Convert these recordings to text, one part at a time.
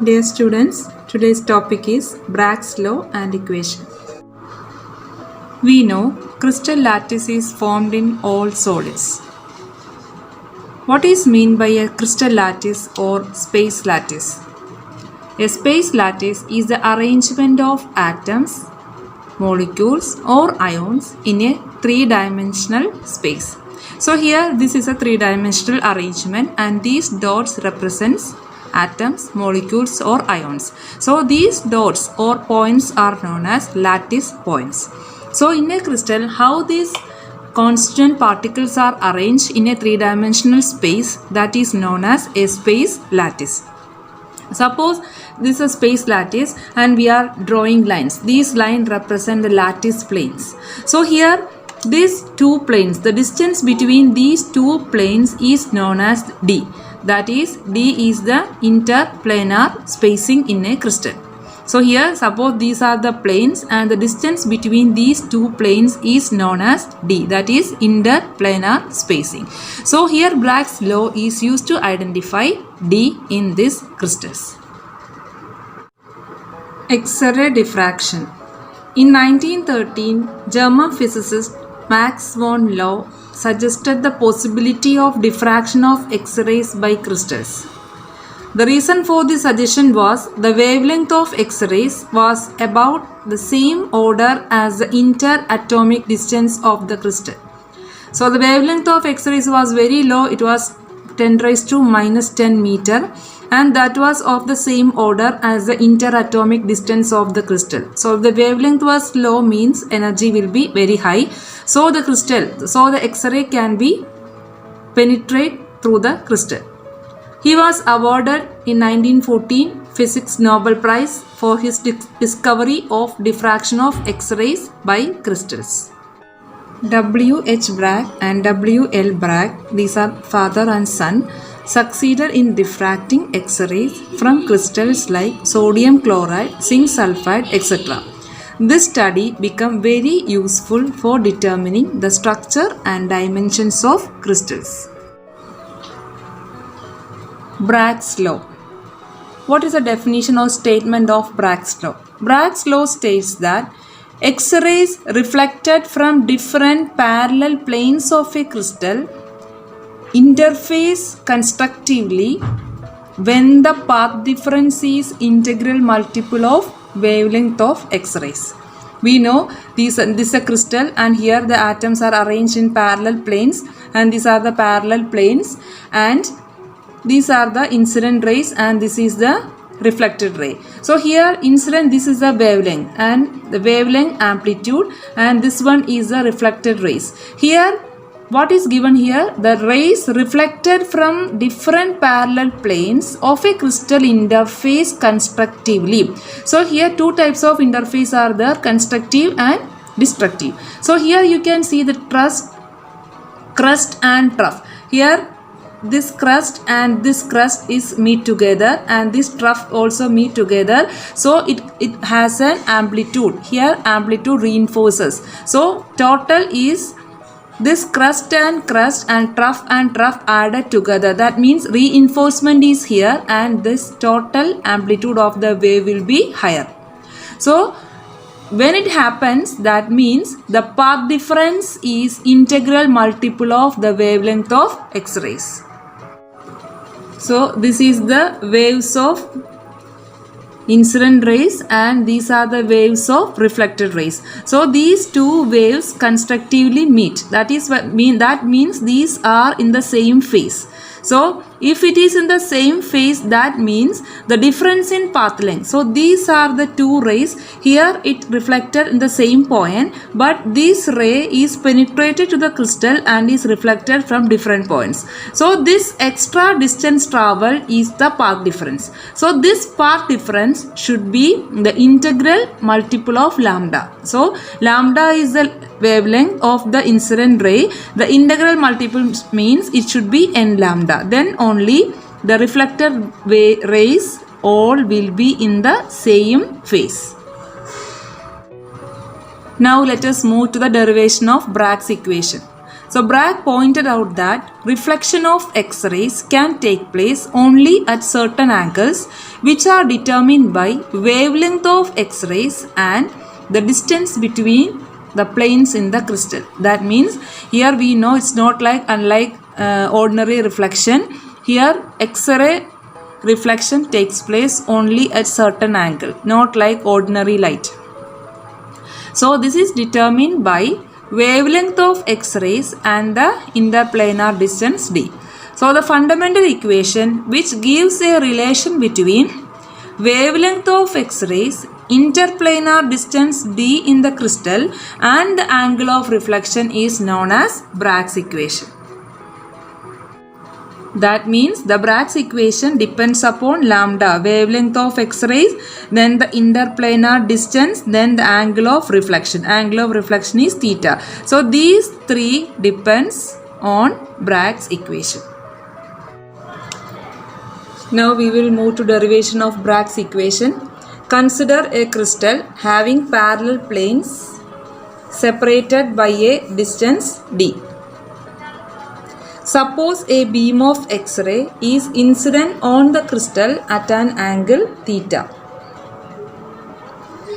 Dear students, today's topic is Bragg's law and equation. We know crystal lattice is formed in all solids. What is meant by a crystal lattice or space lattice? A space lattice is the arrangement of atoms, molecules or ions in a three-dimensional space. So here this is a three-dimensional arrangement and these dots represents atoms, molecules or ions. So these dots or points are known as lattice points. So in a crystal, how these constituent particles are arranged in a three-dimensional space, that is known as a space lattice. Suppose this is a space lattice and we are drawing lines. These lines represent the lattice planes. So here these two planes, the distance between these two planes is known as D. That is, D is the interplanar spacing in a crystal. So here suppose these are the planes and the distance between these two planes is known as D, that is interplanar spacing. So here Bragg's law is used to identify D in these crystals. X-ray diffraction. In 1913, German physicist Max von Laue suggested the possibility of diffraction of X-rays by crystals. The reason for this suggestion was the wavelength of X-rays was about the same order as the interatomic distance of the crystal. So the wavelength of X-rays was very low, it was 10 raised to minus 10 meter, and that was of the same order as the interatomic distance of the crystal. So if the wavelength was low means energy will be very high. So the X-ray can be penetrate through the crystal. He was awarded in 1914 Physics Nobel Prize for his discovery of diffraction of X-rays by crystals. W. H. Bragg and W. L. Bragg, these are father and son, succeeded in diffracting X-rays from crystals like sodium chloride, zinc sulfide, etc. This study became very useful for determining the structure and dimensions of crystals. Bragg's law. What is the definition or statement of Bragg's law? Bragg's law states that X-rays reflected from different parallel planes of a crystal interface constructively when the path difference is integral multiple of wavelength of X-rays. We know this is a crystal and here the atoms are arranged in parallel planes and these are the parallel planes and these are the incident rays and this is the reflected ray. So here incident, this is the wavelength and the wavelength amplitude, and this one is the reflected rays. Here what is given here? The rays reflected from different parallel planes of a crystal interface constructively. So here two types of interface are there, constructive and destructive. So here you can see the crust and trough. Here this crust and this crust is meet together and this trough also meet together. So it has an amplitude. Here amplitude reinforces. So total is this crust and trough added together. That means reinforcement is here and this total amplitude of the wave will be higher. So when it happens, that means the path difference is integral multiple of the wavelength of X-rays. So this is the waves of incident rays and these are the waves of reflected rays. So these two waves constructively meet. That means these are in the same phase. So if it is in the same phase, that means the difference in path length. So these are the two rays. Here it reflected in the same point, but this ray is penetrated to the crystal and is reflected from different points. So this extra distance traveled is the path difference. So this path difference should be the integral multiple of lambda. So lambda is the wavelength of the incident ray. The integral multiple means it should be n lambda. Then only the reflected rays all will be in the same phase. Now let us move to the derivation of Bragg's equation. So Bragg pointed out that reflection of X-rays can take place only at certain angles which are determined by wavelength of X-rays and the distance between the planes in the crystal. That means here we know it's not like unlike ordinary reflection. Here X-ray reflection takes place only at certain angle, not like ordinary light. So this is determined by wavelength of X-rays and the interplanar distance d. So the fundamental equation which gives a relation between wavelength of X-rays, interplanar distance d in the crystal and the angle of reflection is known as Bragg's equation. That means the Bragg's equation depends upon lambda, wavelength of X-rays, then the interplanar distance, then the angle of reflection. Angle of reflection is theta. So these three depends on Bragg's equation. Now we will move to derivation of Bragg's equation. Consider a crystal having parallel planes separated by a distance d. Suppose a beam of X-ray is incident on the crystal at an angle theta.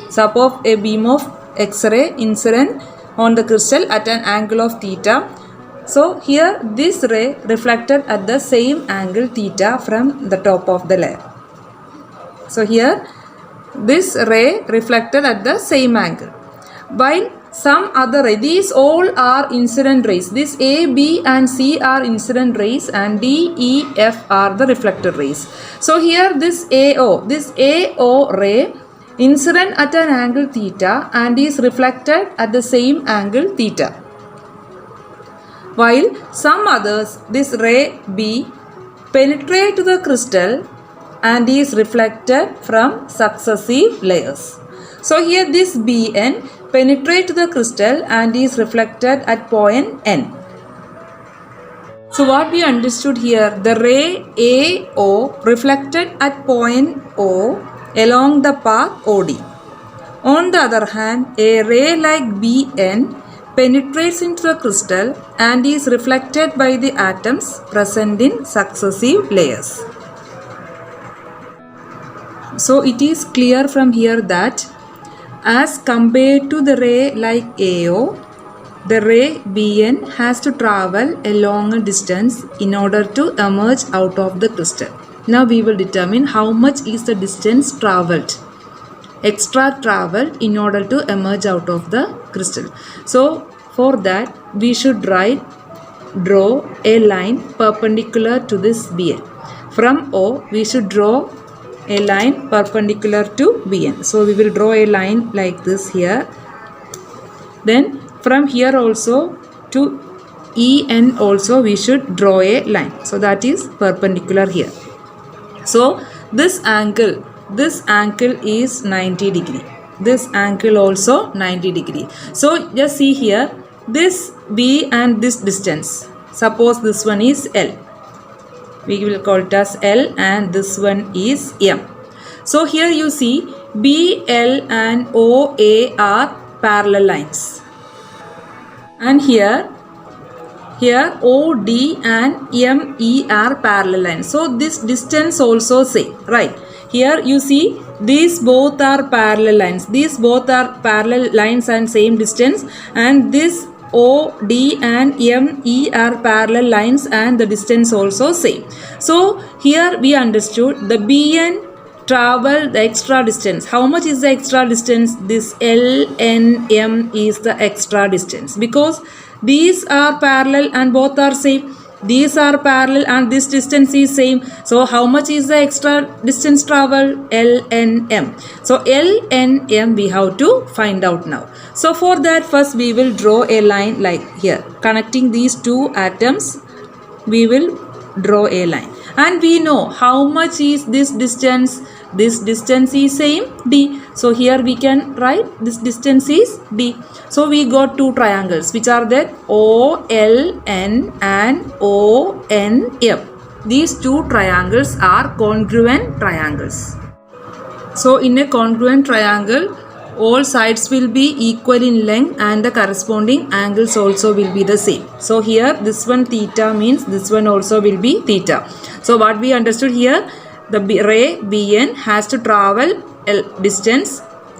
Suppose a beam of X-ray incident on the crystal at an angle of theta. So here this ray reflected at the same angle theta from the top of the layer. So here this ray reflected at the same angle. While some other ray, these all are incident rays. This A, B and C are incident rays and D, E, F are the reflected rays. So here this AO ray incident at an angle theta and is reflected at the same angle theta. While some others, this ray B penetrate to the crystal and is reflected from successive layers. So here this Bn penetrate to the crystal and is reflected at point N. So what we understood here, the ray AO reflected at point O along the path OD. On the other hand, a ray like Bn penetrates into the crystal and is reflected by the atoms present in successive layers. So it is clear from here that as compared to the ray like AO, the ray Bn has to travel a longer distance in order to emerge out of the crystal. Now we will determine how much is the distance traveled, extra traveled in order to emerge out of the crystal. So for that we should draw a line perpendicular to this Bn. From O we should draw a line perpendicular to Bn. So we will draw a line like this here. Then from here also to En also we should draw a line. So that is perpendicular here. So this angle is 90 degree. This angle also 90 degree. So just see here, this B and this distance. Suppose this one is L. We will call it as L and this one is M. So here you see BL and OA are parallel lines. And here OD and ME are parallel lines. So this distance also same, right? Here you see these both are parallel lines. These both are parallel lines and same distance, and this OD and ME are parallel lines and the distance also same. So here we understood the BN travel the extra distance. How much is the extra distance? This LNM is the extra distance because these are parallel and both are same. These are parallel and this distance is same. So how much is the extra distance travel? LNM. So LNM we have to find out now. So for that first we will draw a line like here. Connecting these two atoms we will draw a line. And we know how much is this distance. This distance is same D. So here we can write this distance is D. So we got two triangles which are that OLN and ONM. These two triangles are congruent triangles. So in a congruent triangle, all sides will be equal in length and the corresponding angles also will be the same. So here this one theta means this one also will be theta. So what we understood here, the ray Bn has to travel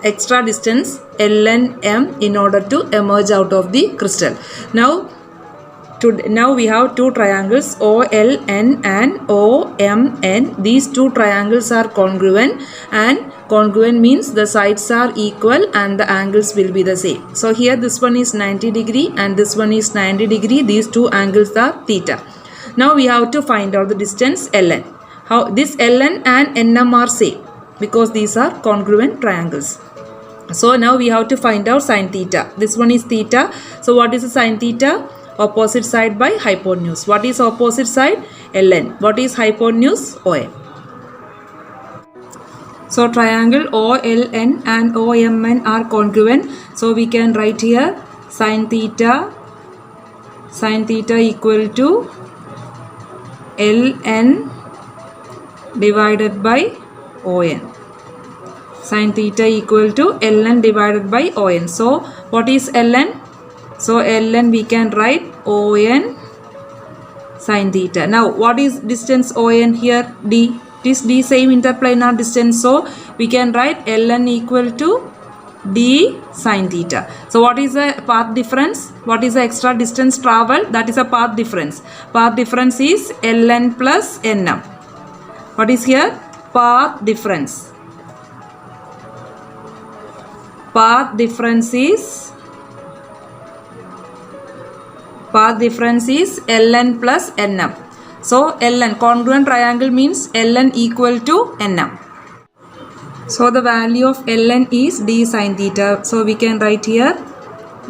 extra distance ln m in order to emerge out of the crystal. Now we have two triangles OLN and OMN. These two triangles are congruent, and congruent means the sides are equal and the angles will be the same. So here this one is 90 degree and this one is 90 degree. These two angles are theta. Now we have to find out the distance ln. How this ln and nm are same because these are congruent triangles. So now we have to find out sine theta. This one is theta. So what is the sine theta? Opposite side by hypotenuse. What is opposite side? ln. What is hypotenuse? OM. So triangle OLN and OMN are congruent. So we can write here sine theta equal to ln divided by ON. Sine theta equal to ln divided by ON. So what is ln? So ln we can write ON sine theta. Now what is distance ON here? D. It is D same interplanar distance. So we can write ln equal to D sine theta. So what is the path difference? What is the extra distance travel? That is a path difference. Path difference is ln plus nm. What is here? Path difference. Path difference is ln plus nm. So ln, congruent triangle means ln equal to nm. So the value of ln is d sine theta. So we can write here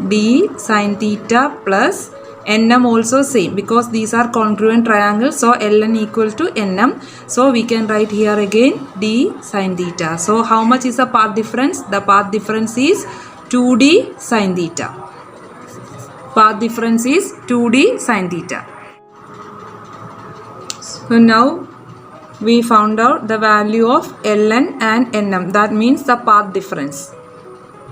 d sine theta plus nm also same because these are congruent triangles. So ln equal to nm. So we can write here again d sine theta. So how much is the path difference? The path difference is 2d sine theta. Path difference is 2d sine theta. So now we found out the value of ln and nm. That means the path difference.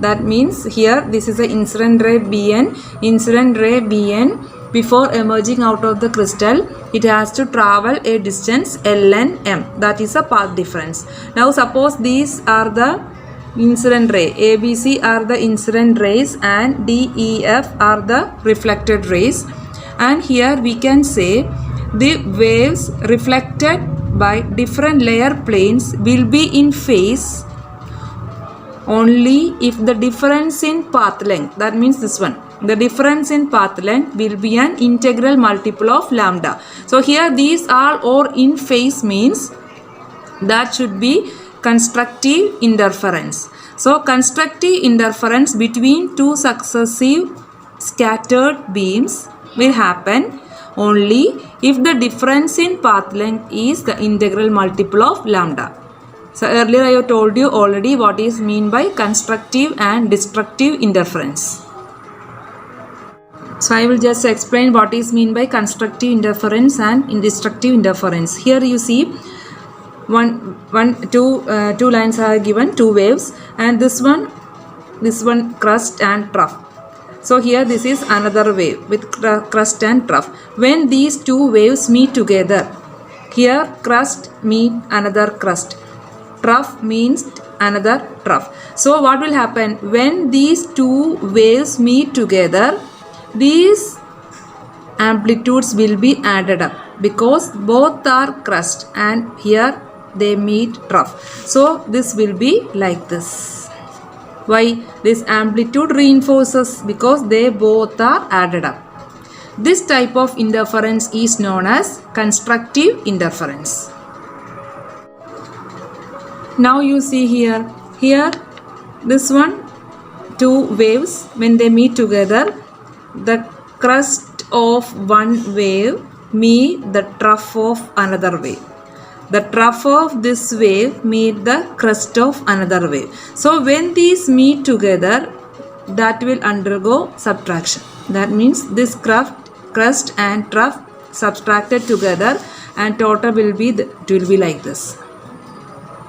That means here this is the incident ray Bn. Incident ray Bn, before emerging out of the crystal, it has to travel a distance ln m. That is a path difference. Now suppose these are the incident ray. ABC are the incident rays and DEF are the reflected rays. And here we can say the waves reflected by different layer planes will be in phase only if the difference in path length, that means this one, the difference in path length will be an integral multiple of lambda. So here these are in phase means that should be constructive interference. So constructive interference between two successive scattered beams will happen only if the difference in path length is the integral multiple of lambda. So earlier I have told you already what is mean by constructive and destructive interference. So I will just explain what is mean by constructive interference and destructive interference. Here you see two lines are given, two waves, and this one crust and trough. So here this is another wave with crust and trough. When these two waves meet together, here crust meet another crust, trough means another trough. So what will happen when these two waves meet together? These amplitudes will be added up because both are crust and here they meet trough. So this will be like this. Why? This amplitude reinforces because they both are added up. This type of interference is known as constructive interference. Now you see here this one, two waves, when they meet together, the crust of one wave meet the trough of another wave. The trough of this wave meet the crust of another wave. So when these meet together, that will undergo subtraction. That means this crust and trough subtracted together and total will be like this.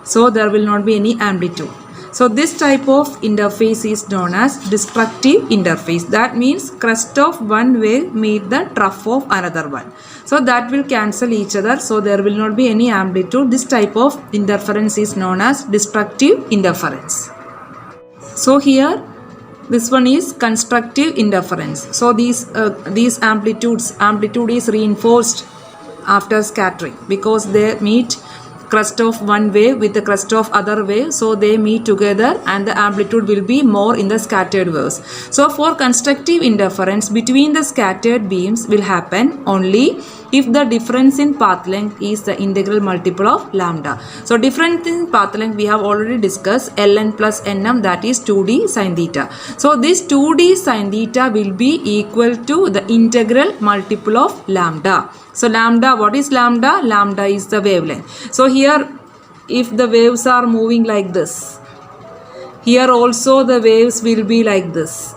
So there will not be any amplitude. So this type of interface is known as destructive interface. That means crest of one wave meet the trough of another one. So that will cancel each other. So there will not be any amplitude. This type of interference is known as destructive interference. So here this one is constructive interference. So these amplitude is reinforced after scattering because they meet crest of one wave with the crest of other wave, so they meet together and the amplitude will be more in the scattered waves. So for constructive interference between the scattered beams will happen only if the difference in path length is the integral multiple of lambda. So difference in path length we have already discussed, ln plus nm, that is 2d sin theta. So this 2d sin theta will be equal to the integral multiple of lambda. So lambda, what is lambda? Lambda is the wavelength. So here if the waves are moving like this, here also the waves will be like this,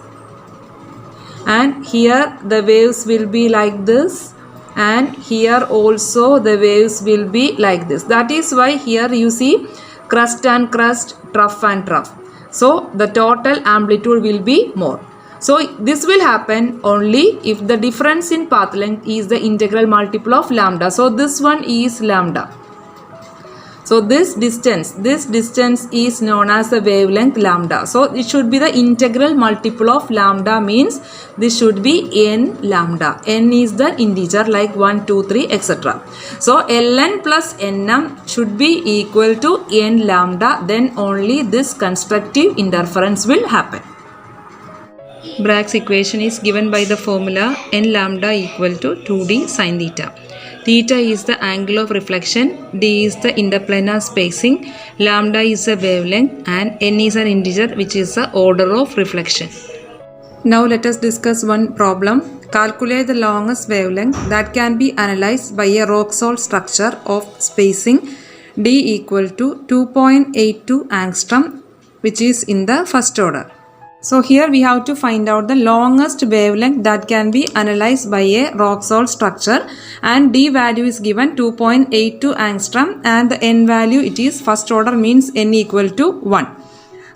and here the waves will be like this, and here also the waves will be like this. That is why here you see crest and crest, trough and trough. So the total amplitude will be more. So this will happen only if the difference in path length is the integral multiple of lambda. So this one is lambda. So this distance is known as the wavelength lambda. So it should be the integral multiple of lambda, means this should be n lambda. N is the integer like 1, 2, 3, etc. So ln plus nm should be equal to n lambda. Then only this constructive interference will happen. Bragg's equation is given by the formula n lambda equal to 2d sin theta. Theta is the angle of reflection, d is the interplanar spacing, lambda is the wavelength, and n is an integer which is the order of reflection. Now let us discuss one problem. Calculate the longest wavelength that can be analyzed by a rock salt structure of spacing d equal to 2.82 angstrom, which is in the first order. So here we have to find out the longest wavelength that can be analyzed by a rock salt structure, and d value is given 2.82 angstrom and the n value, it is first order, means n equal to 1.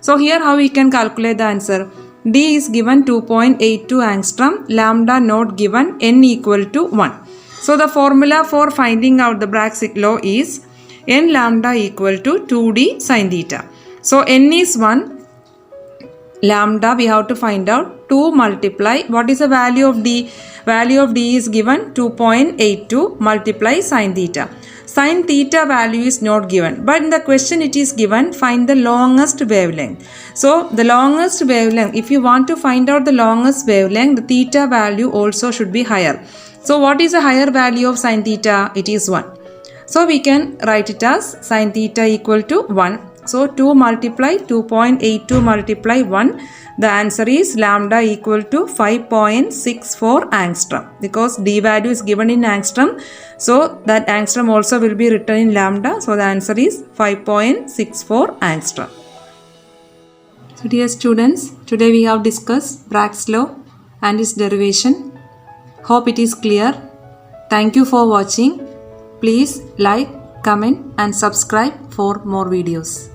So here how we can calculate the answer? D is given 2.82 angstrom, lambda not given, n equal to 1. So the formula for finding out the Bragg's law is n lambda equal to 2d sin theta. So n is 1. Lambda we have to find out 2 multiply, what is the value of d? Value of d is given 2.82 multiply sin theta. Sin theta value is not given, but in the question it is given find the longest wavelength. So the longest wavelength, if you want to find out the longest wavelength, the theta value also should be higher. So what is the higher value of sin theta? It is 1. So we can write it as sin theta equal to 1. So 2 multiply 2.82 multiply 1, the answer is lambda equal to 5.64 angstrom, because d value is given in angstrom. So that angstrom also will be written in lambda. So the answer is 5.64 angstrom. So dear students, today we have discussed Bragg's law and its derivation. Hope it is clear. Thank you for watching. Please like, comment and subscribe for more videos.